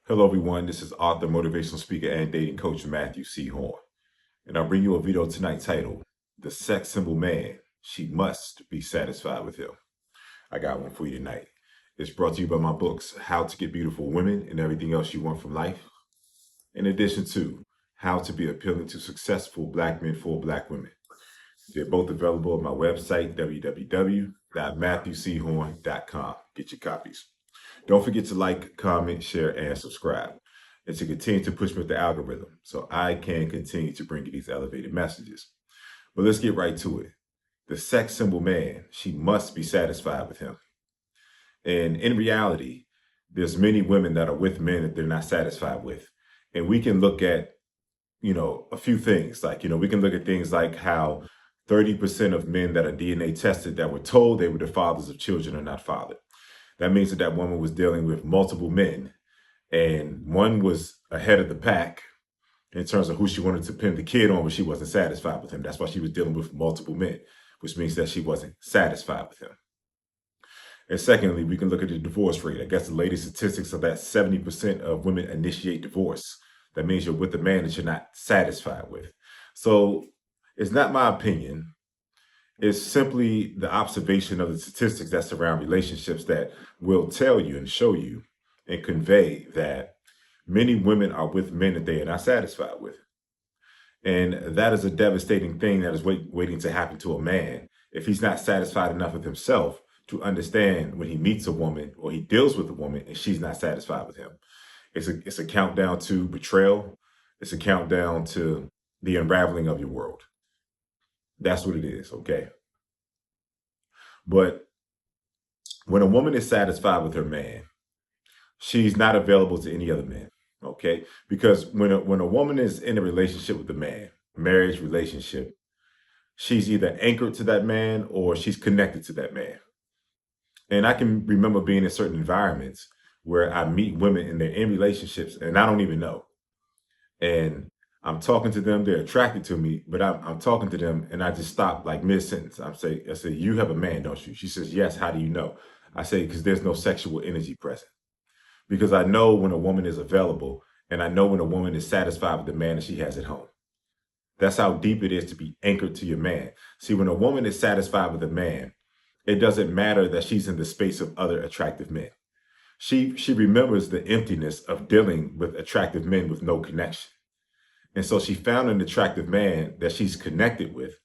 Hello, everyone. This is author, motivational speaker, and dating coach Matthew Horne. And I'll bring you a video tonight titled, The Sex Symbol Man, She Must Be Satisfied with Him. I got one for you tonight. It's brought to you by my books, How to Get Beautiful Women and Everything Else You Want from Life, in addition to How to Be Appealing to Successful Black Men for Black Women. They're both available at my website, www.matthewchorne.com. Get your copies. Don't forget to like, comment, share, and subscribe, and to continue to push me with the algorithm so I can continue to bring you these elevated messages. But let's get right to it. The sex symbol man, she must be satisfied with him. And in reality, there's many women that are with men that they're not satisfied with. And we can look at, a few things. We can look at things like how 30% of men that are DNA tested that were told they were the fathers of children are not fathered. That means that woman was dealing with multiple men, and one was ahead of the pack in terms of who she wanted to pin the kid on, but she wasn't satisfied with him. That's why she was dealing with multiple men, which means that she wasn't satisfied with him. And secondly, we can look at the divorce rate. I guess the latest statistics are that 70% of women initiate divorce. That means you're with a man that you're not satisfied with. So it's not my opinion. It's simply the observation of the statistics that surround relationships that will tell you and show you and convey that many women are with men that they are not satisfied with. And that is a devastating thing that is waiting to happen to a man if he's not satisfied enough with himself to understand when he meets a woman or he deals with a woman and she's not satisfied with him. It's a countdown to betrayal. It's a countdown to the unraveling of your world. That's what it is, okay? But when a woman is satisfied with her man, she's not available to any other man, okay? Because when a woman is in a relationship with a man, marriage relationship, she's either anchored to that man or she's connected to that man. And I can remember being in certain environments where I meet women and they're in relationships and I don't even know. And I'm talking to them, they're attracted to me, but I'm talking to them and I just stop like mid-sentence. I say, you have a man, don't you? She says, yes, how do you know? I say, because there's no sexual energy present. Because I know when a woman is available and I know when a woman is satisfied with the man that she has at home. That's how deep it is to be anchored to your man. See, when a woman is satisfied with a man, it doesn't matter that she's in the space of other attractive men. She remembers the emptiness of dealing with attractive men with no connection. And so she found an attractive man that she's connected with.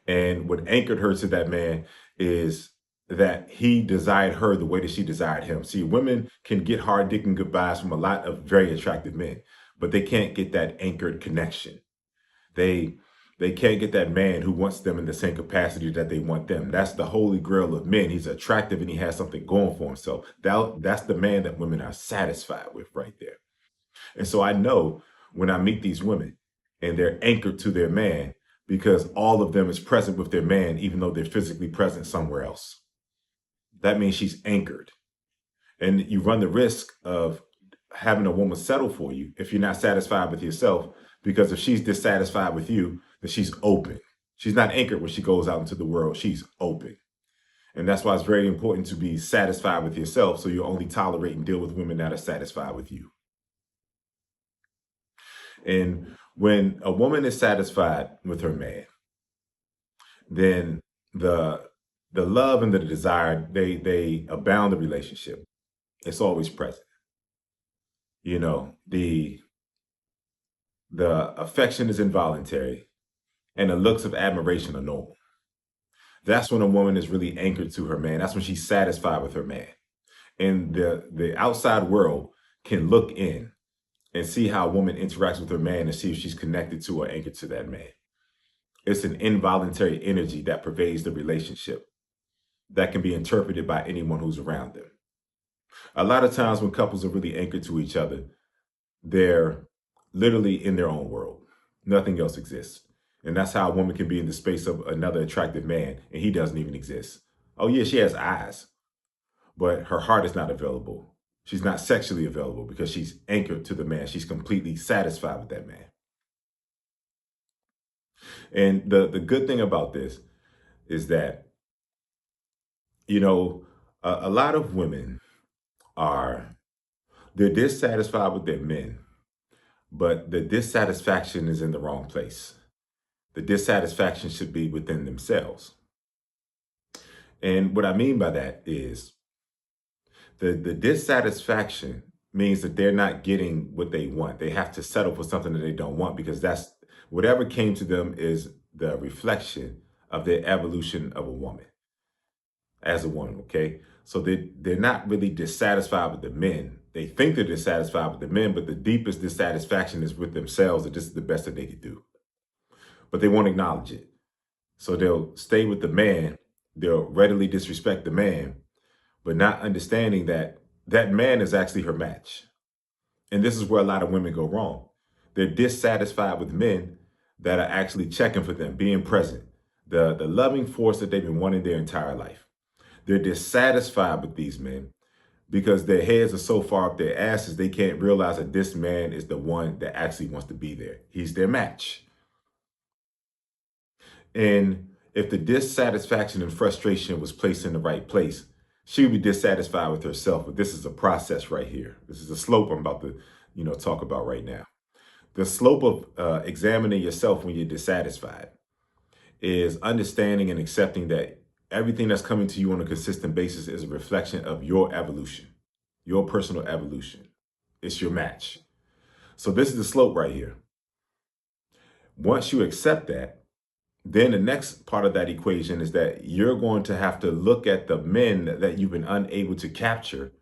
And what anchored her to that man is that he desired her the way that she desired him. See, women can get hard dicking goodbyes from a lot of very attractive men, but they can't get that anchored connection. They can't get that man who wants them in the same capacity that they want them. That's the holy grail of men. He's attractive and he has something going for himself. That's the man that women are satisfied with right there. And so I know when I meet these women and they're anchored to their man because all of them is present with their man, even though they're physically present somewhere else. That means she's anchored. And you run the risk of having a woman settle for you if you're not satisfied with yourself, because if she's dissatisfied with you, then she's open. She's not anchored when she goes out into the world. She's open. And that's why it's very important to be satisfied with yourself, so you only tolerate and deal with women that are satisfied with you. And when a woman is satisfied with her man, then the love and the desire, they abound the relationship. It's always present. The affection is involuntary and the looks of admiration are normal. That's when a woman is really anchored to her man. That's when she's satisfied with her man. And the outside world can look in and see how a woman interacts with her man and see if she's connected to or anchored to that man. It's an involuntary energy that pervades the relationship that can be interpreted by anyone who's around them. A lot of times when couples are really anchored to each other, they're literally in their own world. Nothing else exists. And that's how a woman can be in the space of another attractive man and he doesn't even exist. Oh yeah, she has eyes, but her heart is not available. She's not sexually available because she's anchored to the man. She's completely satisfied with that man. And the good thing about this is that, a lot of women are They're dissatisfied with their men, but the dissatisfaction is in the wrong place. The dissatisfaction should be within themselves. And what I mean by that is the dissatisfaction means that they're not getting what they want. They have to settle for something that they don't want, because that's whatever came to them is the reflection of their evolution of a woman, as a woman, okay? So they're not really dissatisfied with the men. They think they're dissatisfied with the men, but the deepest dissatisfaction is with themselves, that this is the best that they could do. But they won't acknowledge it. So they'll stay with the man, they'll readily disrespect the man, but not understanding that that man is actually her match. And this is where a lot of women go wrong. They're dissatisfied with men that are actually checking for them, being present, the loving force that they've been wanting their entire life. They're dissatisfied with these men because their heads are so far up their asses, they can't realize that this man is the one that actually wants to be there. He's their match. And if the dissatisfaction and frustration was placed in the right place, she would be dissatisfied with herself. But this is a process right here. This is a slope I'm about to, talk about right now. The slope of examining yourself when you're dissatisfied is understanding and accepting that everything that's coming to you on a consistent basis is a reflection of your evolution, your personal evolution. It's your match. So this is the slope right here. Once you accept that, then the next part of that equation is that you're going to have to look at the men that you've been unable to capture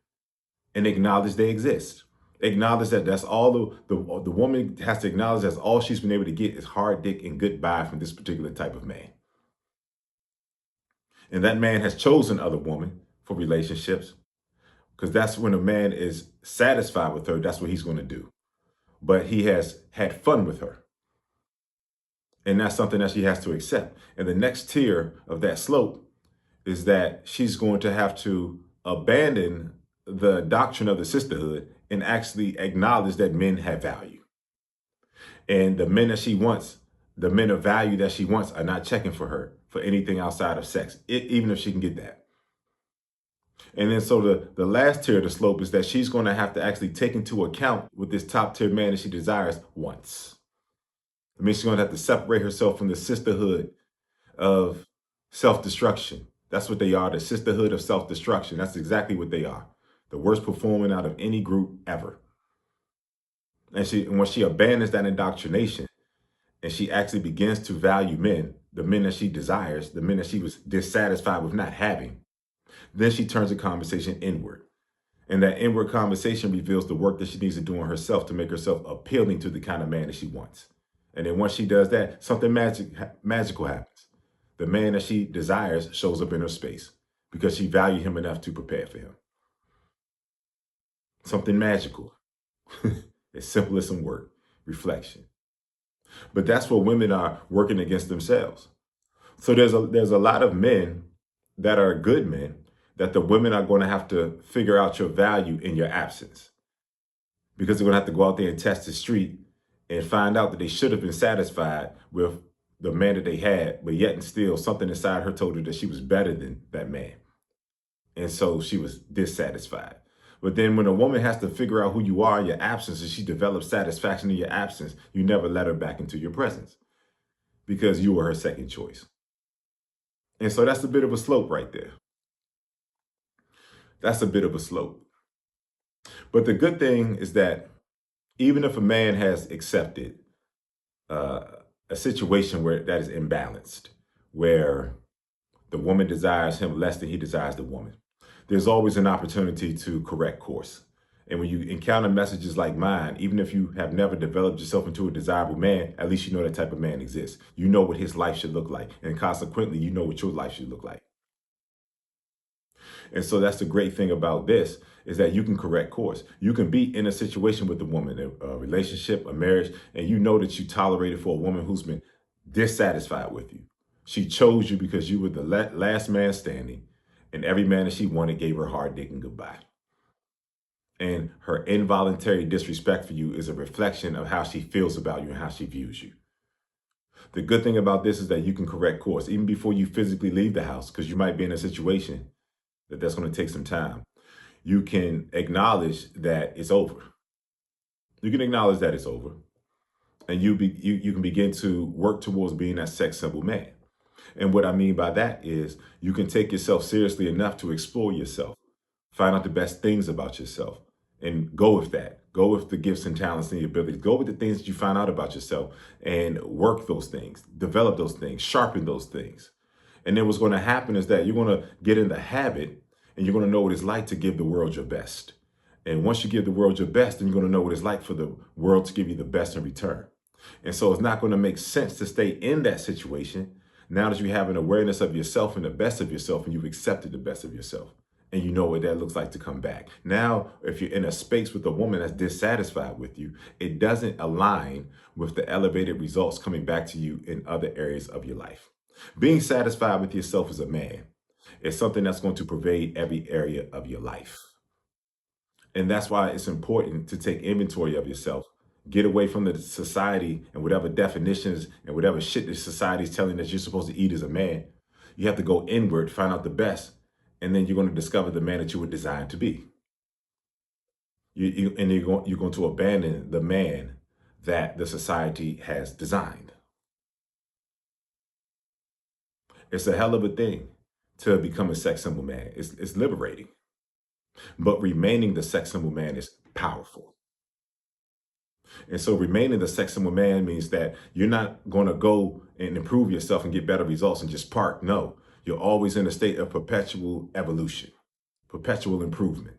and acknowledge they exist. Acknowledge that that's all the woman has to acknowledge, that's all she's been able to get is hard dick and goodbye from this particular type of man. And that man has chosen other women for relationships, because that's when a man is satisfied with her, that's what he's going to do. But he has had fun with her. And that's something that she has to accept. And the next tier of that slope is that she's going to have to abandon the doctrine of the sisterhood and actually acknowledge that men have value. And the men that she wants, the men of value that she wants, are not checking for her for anything outside of sex, even if she can get that. And then so the last tier of the slope is that she's going to have to actually take into account what this top tier man that she desires wants. I mean, she's going to have to separate herself from the sisterhood of self-destruction. That's what they are, the sisterhood of self-destruction. That's exactly what they are. The worst performing out of any group ever. And when she abandons that indoctrination and she actually begins to value men, the men that she desires, the men that she was dissatisfied with not having, then she turns the conversation inward. And that inward conversation reveals the work that she needs to do on herself to make herself appealing to the kind of man that she wants. And then once she does that, something magical happens. The man that she desires shows up in her space because she valued him enough to prepare for him. Something magical. As simple as some work, reflection. But that's where women are working against themselves. So there's a lot of men that are good men that the women are going to have to figure out your value in your absence, because they're going to have to go out there and test the street and find out that they should have been satisfied with the man that they had, but yet and still something inside her told her that she was better than that man. And so she was dissatisfied. But then when a woman has to figure out who you are in your absence and she develops satisfaction in your absence, you never let her back into your presence because you were her second choice. And so that's a bit of a slope right there. That's a bit of a slope. But the good thing is that even if a man has accepted a situation where that is imbalanced, where the woman desires him less than he desires the woman, there's always an opportunity to correct course. And when you encounter messages like mine, even if you have never developed yourself into a desirable man, at least you know that type of man exists. You know what his life should look like. And consequently, you know what your life should look like. And so that's the great thing about this, is that you can correct course. You can be in a situation with a woman, a relationship, a marriage, and you know that you tolerated for a woman who's been dissatisfied with you. She chose you because you were the last man standing, and every man that she wanted gave her hard dick and goodbye. And her involuntary disrespect for you is a reflection of how she feels about you and how she views you. The good thing about this is that you can correct course even before you physically leave the house, because you might be in a situation that's going to take some time. you can acknowledge that it's over. You can acknowledge that it's over, and you can begin to work towards being that sex symbol man. And what I mean by that is you can take yourself seriously enough to explore yourself, find out the best things about yourself, and go with that. Go with the gifts and talents and your abilities. Go with the things that you find out about yourself and work those things, develop those things, sharpen those things. And then what's going to happen is that you're going to get in the habit and you're going to know what it's like to give the world your best. And once you give the world your best, then you're going to know what it's like for the world to give you the best in return. And so it's not going to make sense to stay in that situation now that you have an awareness of yourself and the best of yourself, and you've accepted the best of yourself. And you know what that looks like to come back. Now, if you're in a space with a woman that's dissatisfied with you, it doesn't align with the elevated results coming back to you in other areas of your life. Being satisfied with yourself as a man is something that's going to pervade every area of your life. And that's why it's important to take inventory of yourself. Get away from the society and whatever definitions and whatever shit the society is telling that you're supposed to eat as a man. You have to go inward, find out the best, and then you're going to discover the man that you were designed to be. You're going to abandon the man that the society has designed. It's a hell of a thing to become a sex symbol man. It's liberating. But remaining the sex symbol man is powerful. And so remaining the sex symbol man means that you're not going to go and improve yourself and get better results and just park. No, you're always in a state of perpetual evolution, perpetual improvement.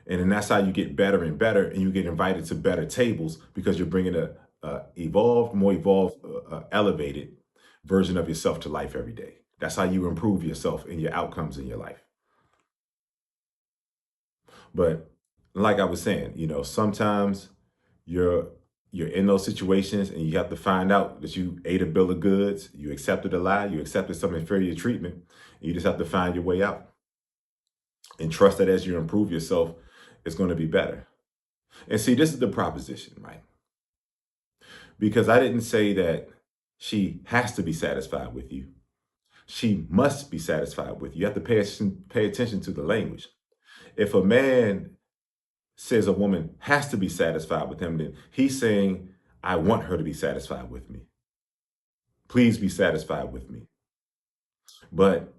And then that's how you get better and better, and you get invited to better tables because you're bringing a more evolved, elevated version of yourself to life every day. That's how you improve yourself and your outcomes in your life. But like I was saying, sometimes you're in those situations and you have to find out that you ate a bill of goods, you accepted a lie, you accepted some inferior treatment, and you just have to find your way out. And trust that as you improve yourself, it's going to be better. And see, this is the proposition, right? Because I didn't say that she has to be satisfied with you. She must be satisfied with you. You have to pay attention to the language. If a man says a woman has to be satisfied with him, then he's saying, I want her to be satisfied with me. Please be satisfied with me. But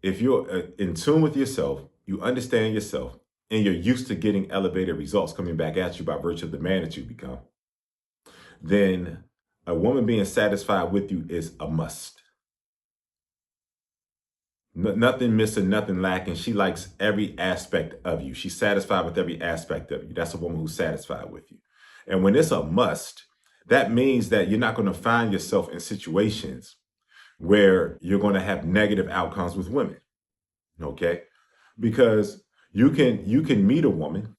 if you're in tune with yourself, you understand yourself, and you're used to getting elevated results coming back at you by virtue of the man that you become, then a woman being satisfied with you is a must. Nothing missing, nothing lacking. She likes every aspect of you. She's satisfied with every aspect of you. That's a woman who's satisfied with you. And when it's a must, that means that you're not going to find yourself in situations where you're going to have negative outcomes with women. Okay? Because you can meet a woman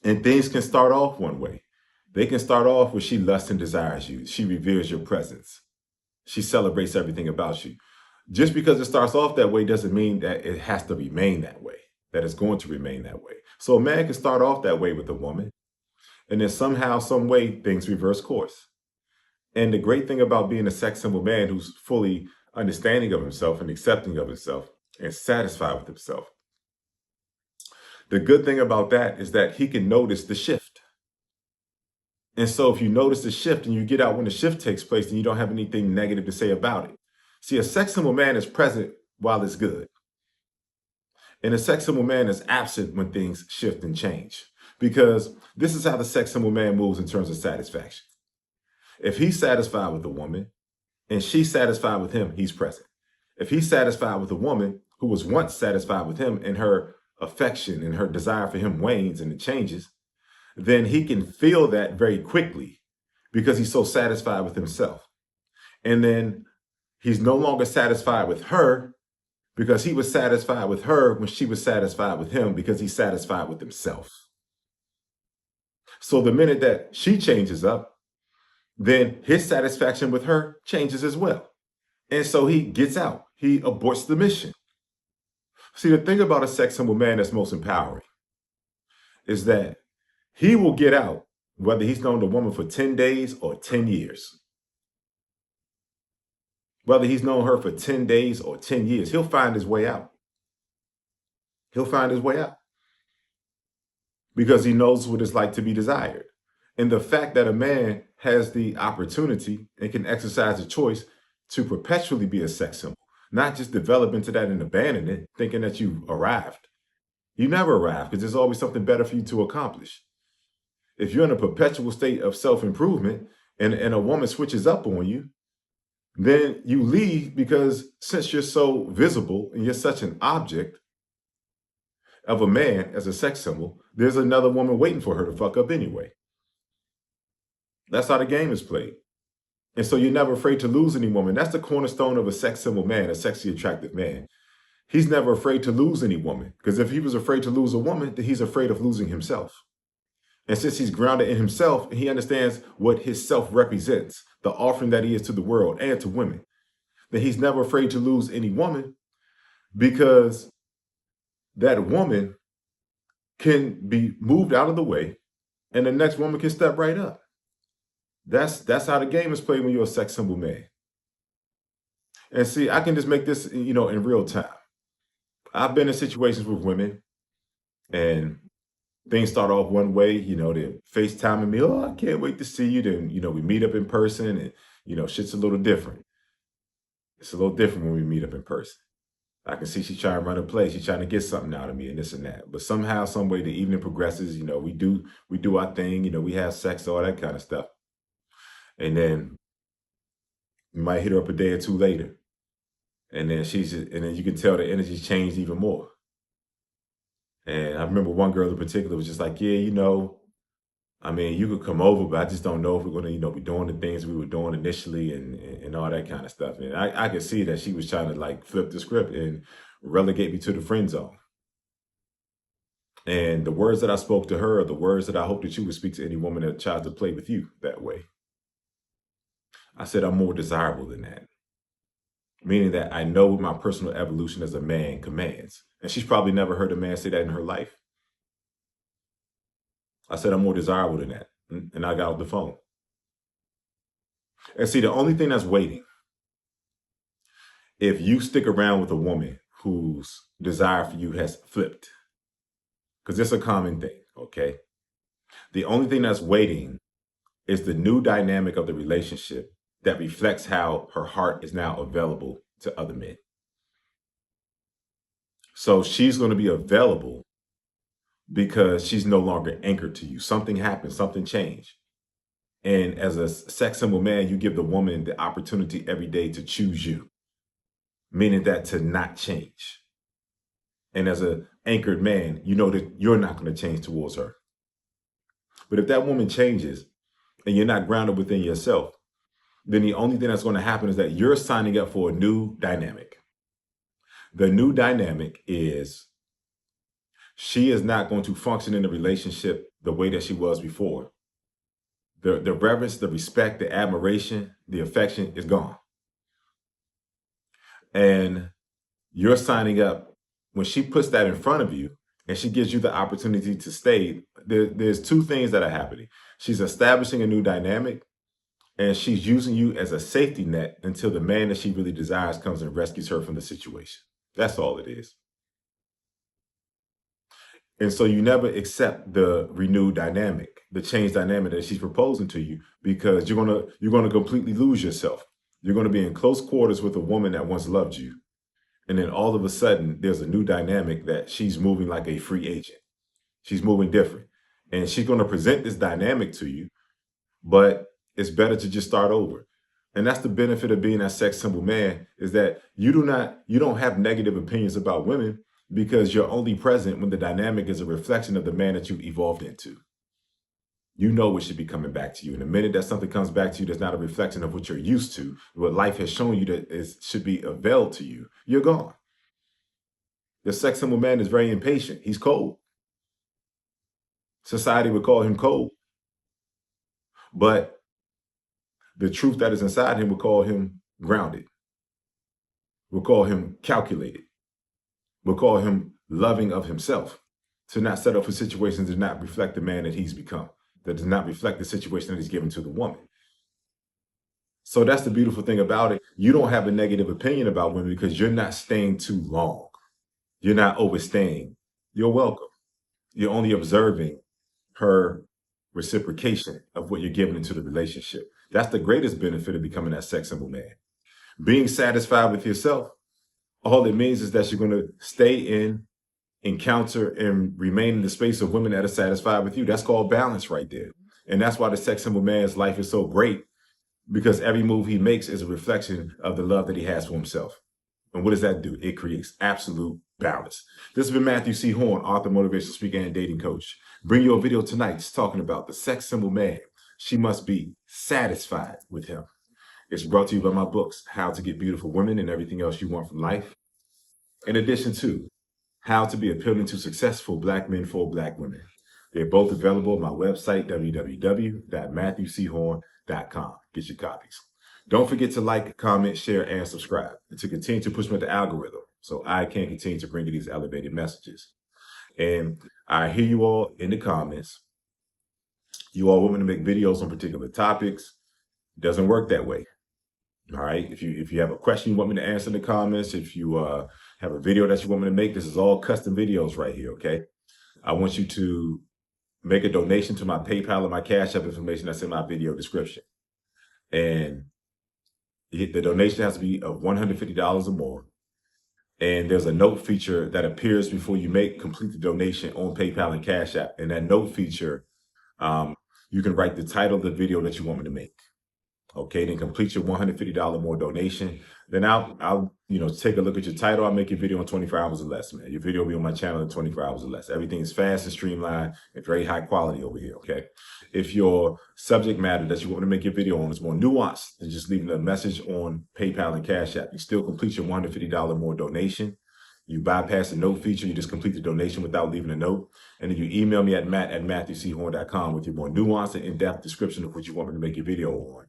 and things can start off one way. They can start off where she lusts and desires you. She reveres your presence. She celebrates everything about you. Just because it starts off that way doesn't mean that it has to remain that way, that it's going to remain that way. So a man can start off that way with a woman, and then somehow, some way, things reverse course. And the great thing about being a sex symbol man who's fully understanding of himself and accepting of himself and satisfied with himself, the good thing about that is that he can notice the shift. And so if you notice the shift and you get out when the shift takes place, then you don't have anything negative to say about it. See, a sex symbol man is present while it's good. And a sex symbol man is absent when things shift and change. Because this is how the sex symbol man moves in terms of satisfaction. If he's satisfied with a woman and she's satisfied with him, he's present. If he's satisfied with a woman who was once satisfied with him and her affection and her desire for him wanes and it changes, then he can feel that very quickly because he's so satisfied with himself. And then he's no longer satisfied with her because he was satisfied with her when she was satisfied with him because he's satisfied with himself. So the minute that she changes up, then his satisfaction with her changes as well. And so he gets out. He aborts the mission. See, the thing about a sex symbol man that's most empowering is that he will get out whether he's known the woman for 10 days or 10 years. Whether he's known her for 10 days or 10 years, he'll find his way out. He'll find his way out because he knows what it's like to be desired. And the fact that a man has the opportunity and can exercise the choice to perpetually be a sex symbol, not just develop into that and abandon it, thinking that you've arrived. You never arrive because there's always something better for you to accomplish. If you're in a perpetual state of self-improvement and a woman switches up on you, then you leave because since you're so visible and you're such an object of a man as a sex symbol, there's another woman waiting for her to fuck up anyway. That's how the game is played. And so you're never afraid to lose any woman. That's the cornerstone of a sex symbol man, a sexy, attractive man. He's never afraid to lose any woman, because if he was afraid to lose a woman, then he's afraid of losing himself. And since he's grounded in himself, he understands what his self represents, the offering that he is to the world and to women, then he's never afraid to lose any woman, because that woman can be moved out of the way and the next woman can step right up. That's how the game is played when you're a sex symbol man. And see, I can just make this, in real time. I've been in situations with women and things start off one way, they're FaceTiming me. Oh, I can't wait to see you. Then, we meet up in person and, shit's a little different. It's a little different when we meet up in person. I can see she's trying to run a play. She's trying to get something out of me and this and that. But somehow, some way, the evening progresses. We do our thing. We have sex, all that kind of stuff. And then you might hit her up a day or two later. And then you can tell the energy's changed even more. And I remember one girl in particular was just like, yeah, you could come over, but I just don't know if we're going to, be doing the things we were doing initially and all that kind of stuff. And I could see that she was trying to like flip the script and relegate me to the friend zone. And the words that I spoke to her are the words that I hope that you would speak to any woman that tries to play with you that way. I said, I'm more desirable than that. Meaning that I know what my personal evolution as a man commands. And she's probably never heard a man say that in her life. I said, I'm more desirable than that. And I got off the phone. And see, the only thing that's waiting, if you stick around with a woman whose desire for you has flipped, because it's a common thing, okay? The only thing that's waiting is the new dynamic of the relationship that reflects how her heart is now available to other men. So she's going to be available because she's no longer anchored to you. Something happened, something changed. And as a sex symbol man, you give the woman the opportunity every day to choose you, meaning that to not change. And as an anchored man, you know that you're not going to change towards her. But if that woman changes and you're not grounded within yourself, then the only thing that's going to happen is that you're signing up for a new dynamic. The new dynamic is she is not going to function in the relationship the way that she was before. The reverence, the respect, the admiration, the affection is gone. And you're signing up when she puts that in front of you and she gives you the opportunity to stay. There's two things that are happening. She's establishing a new dynamic, and she's using you as a safety net until the man that she really desires comes and rescues her from the situation. That's all it is. And so you never accept the renewed dynamic, the changed dynamic that she's proposing to you, because you're gonna completely lose yourself. You're gonna be in close quarters with a woman that once loved you. And then all of a sudden, there's a new dynamic that she's moving like a free agent. She's moving different. And she's gonna present this dynamic to you, but it's better to just start over. And that's the benefit of being that sex symbol man, is that you don't have negative opinions about women, because you're only present when the dynamic is a reflection of the man that you've evolved into. You know what should be coming back to you. And the minute that something comes back to you that's not a reflection of what you're used to, what life has shown you that should be availed to you, you're gone. The sex symbol man is very impatient. He's cold. Society would call him cold. But the truth that is inside him would call him grounded. Would call him calculated. Would call him loving of himself. To not set up for situations that do not reflect the man that he's become. That does not reflect the situation that he's given to the woman. So that's the beautiful thing about it. You don't have a negative opinion about women because you're not staying too long. You're not overstaying. you're welcome. You're only observing her reciprocation of what you're giving into the relationship. That's the greatest benefit of becoming that sex symbol man. Being satisfied with yourself, all it means is that you're going to stay in, encounter, and remain in the space of women that are satisfied with you. That's called balance right there. And that's why the sex symbol man's life is so great, because every move he makes is a reflection of the love that he has for himself. And what does that do? It creates absolute balance. This has been Matthew C. Horne, author, motivational speaker, and dating coach. Bring you a video tonight talking about the sex symbol man. She must be satisfied with him. It's brought to you by my books, How to Get Beautiful Women and Everything Else You Want from Life. In addition to How to Be Appealing to Successful Black Men for Black Women. They're both available on my website, www.matthewchorne.com. Get your copies. Don't forget to like, comment, share, and subscribe, and to continue to push me with the algorithm so I can continue to bring you these elevated messages. And I hear you all in the comments. You all want me to make videos on particular topics. It doesn't work that way. All right. If you have a question you want me to answer in the comments, if you have a video that you want me to make, this is all custom videos right here. Okay. I want you to make a donation to my PayPal or my Cash App information that's in my video description. And the donation has to be of $150 or more. And there's a note feature that appears before you complete the donation on PayPal and Cash App. And that note feature, you can write the title of the video that you want me to make. Okay, then complete your $150 more donation. Then I'll take a look at your title. I'll make your video in 24 hours or less, man. Your video will be on my channel in 24 hours or less. Everything is fast and streamlined and very high quality over here, okay? If your subject matter that you want to make your video on is more nuanced than just leaving a message on PayPal and Cash App, you still complete your $150 more donation. You bypass the note feature. You just complete the donation without leaving a note. And then you email me at matt@matthewchorne.com with your more nuanced and in-depth description of what you want me to make your video on.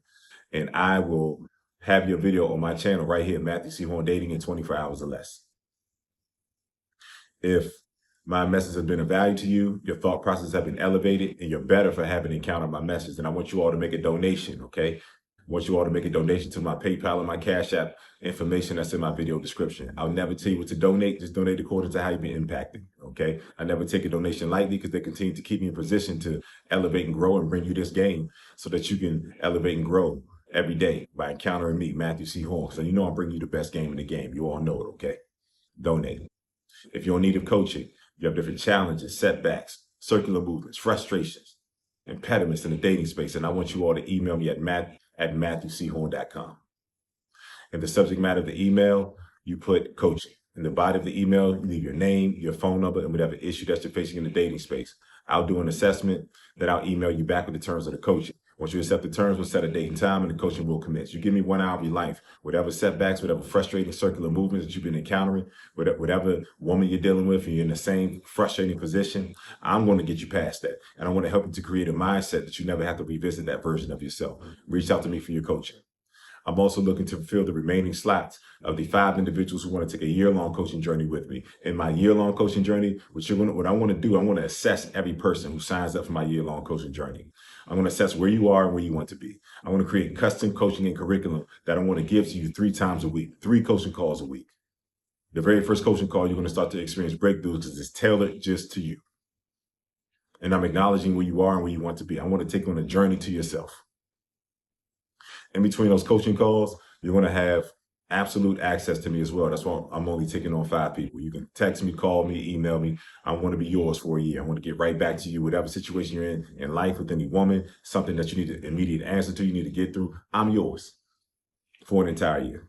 And I will have your video on my channel right here, Matthew C. Horne Dating, in 24 hours or less. If my message has been of value to you, your thought process have been elevated, and you're better for having encountered my message, then I want you all to make a donation, okay? I want you all to make a donation to my PayPal and my Cash App information that's in my video description. I'll never tell you what to donate. Just donate according to how you've been impacted, okay? I never take a donation lightly because they continue to keep me in position to elevate and grow and bring you this game so that you can elevate and grow every day by encountering me, Matthew C. Horne. So you know I'm bringing you the best game in the game. You all know it, okay? Donate. If you're in need of coaching, you have different challenges, setbacks, circular movements, frustrations, impediments in the dating space, and I want you all to email me at matthewchorne.com. In the subject matter of the email, you put coaching. In the body of the email, you leave your name, your phone number, and whatever issue that you're facing in the dating space. I'll do an assessment, then I'll email you back with the terms of the coaching. Once you accept the terms, we'll set a date and time, and the coaching will commence. You give me 1 hour of your life, whatever setbacks, whatever frustrating circular movements that you've been encountering, whatever woman you're dealing with, and you're in the same frustrating position, I'm going to get you past that. And I want to help you to create a mindset that you never have to revisit that version of yourself. Reach out to me for your coaching. I'm also looking to fill the remaining slots of the 5 individuals who want to take a year-long coaching journey with me. In my year-long coaching journey, what I want to do, I want to assess every person who signs up for my year-long coaching journey. I'm going to assess where you are and where you want to be. I want to create custom coaching and curriculum that I want to give to you 3 times a week, 3 coaching calls a week. The very first coaching call, you're going to start to experience breakthroughs because it's tailored just to you. And I'm acknowledging where you are and where you want to be. I want to take you on a journey to yourself. In between those coaching calls, you're going to have absolute access to me as well. That's why I'm only taking on 5 people. You can text me, call me, email me. I want to be yours for a year. I want to get right back to you, whatever situation you're in life with any woman, something that you need an immediate answer to, you need to get through. I'm yours for an entire year.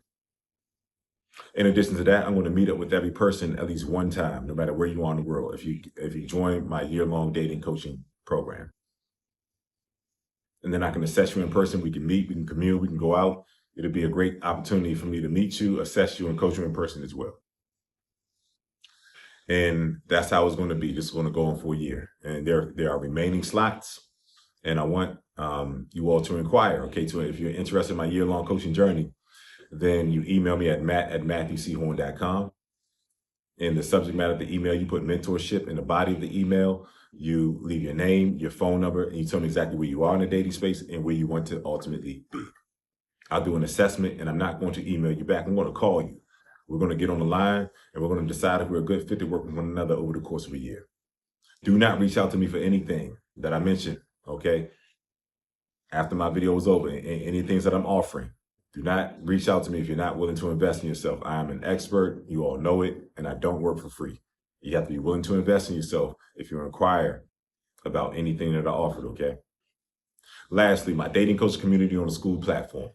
In addition to that, I'm going to meet up with every person at least 1 time, no matter where you are in the world, if you join my year-long dating coaching program. And then I can assess you in person. We can meet, we can commune, we can go out. It'll be a great opportunity for me to meet you, assess you, and coach you in person as well. And that's how it's going to be. This is going to go on for a year. And there are remaining slots. And I want you all to inquire, okay? So if you're interested in my year-long coaching journey, then you email me at matt@matthewchorne.com. In the subject matter of the email, you put mentorship. In the body of the email, you leave your name, your phone number, and you tell me exactly where you are in the dating space and where you want to ultimately be. I'll do an assessment, and I'm not going to email you back. I'm going to call you. We're going to get on the line and we're going to decide if we're a good fit to work with one another over the course of a year. Do not reach out to me for anything that I mentioned, okay? After my video is over, any things that I'm offering, do not reach out to me if you're not willing to invest in yourself. I am an expert. You all know it, and I don't work for free. You have to be willing to invest in yourself if you inquire about anything that I offered, okay? Lastly, my dating coach community on the school platform.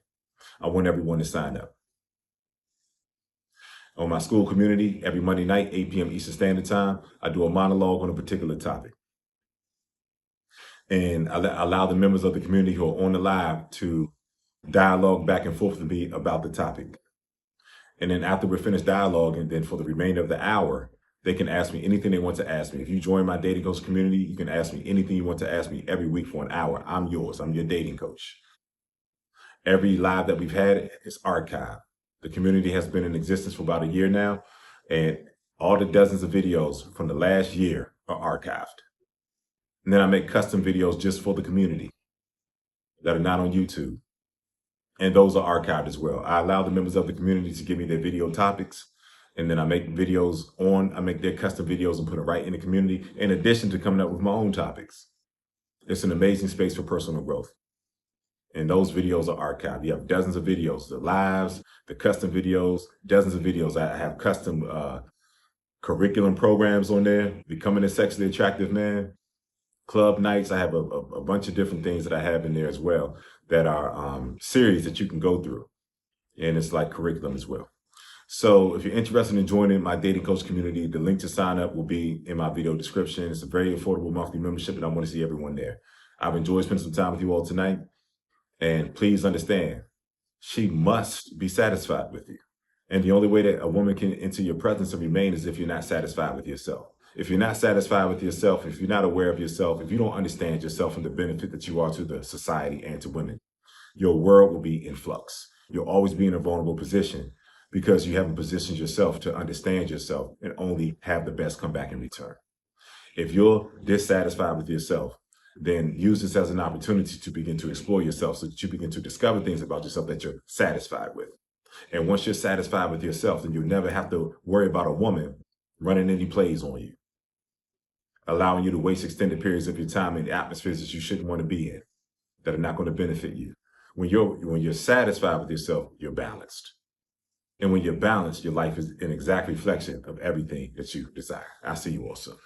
I want everyone to sign up. On my school community, every Monday night, 8 p.m. Eastern Standard Time, I do a monologue on a particular topic. And I allow the members of the community who are on the live to dialogue back and forth with me about the topic. And then after we're finished dialoguing, then for the remainder of the hour, they can ask me anything they want to ask me. If you join my dating coach community, you can ask me anything you want to ask me every week for an hour. I'm yours. I'm your dating coach. Every live that we've had is archived. The community has been in existence for about a year now, and all the dozens of videos from the last year are archived. And then I make custom videos just for the community that are not on YouTube. And those are archived as well. I allow the members of the community to give me their video topics. And then I make their custom videos and put it right in the community, in addition to coming up with my own topics. It's an amazing space for personal growth. And those videos are archived. You have dozens of videos, the lives, the custom videos, dozens of videos. I have custom curriculum programs on there, Becoming a Sexually Attractive Man, club nights. I have a bunch of different things that I have in there as well that are series that you can go through. And it's like curriculum as well. So if you're interested in joining my dating coach community, the link to sign up will be in my video description. It's a very affordable monthly membership, and I want to see everyone there. I've enjoyed spending some time with you all tonight. And please understand, she must be satisfied with you. And the only way that a woman can enter your presence and remain is if you're not satisfied with yourself. If you're not satisfied with yourself, if you're not aware of yourself, if you don't understand yourself and the benefit that you are to the society and to women, your world will be in flux. You'll always be in a vulnerable position because you haven't positioned yourself to understand yourself and only have the best come back in return. If you're dissatisfied with yourself, then use this as an opportunity to begin to explore yourself so that you begin to discover things about yourself that you're satisfied with. And once you're satisfied with yourself, then you'll never have to worry about a woman running any plays on you, allowing you to waste extended periods of your time in atmospheres that you shouldn't want to be in, that are not going to benefit you. When you're satisfied with yourself, you're balanced. And when you're balanced, your life is an exact reflection of everything that you desire. I'll see you all soon.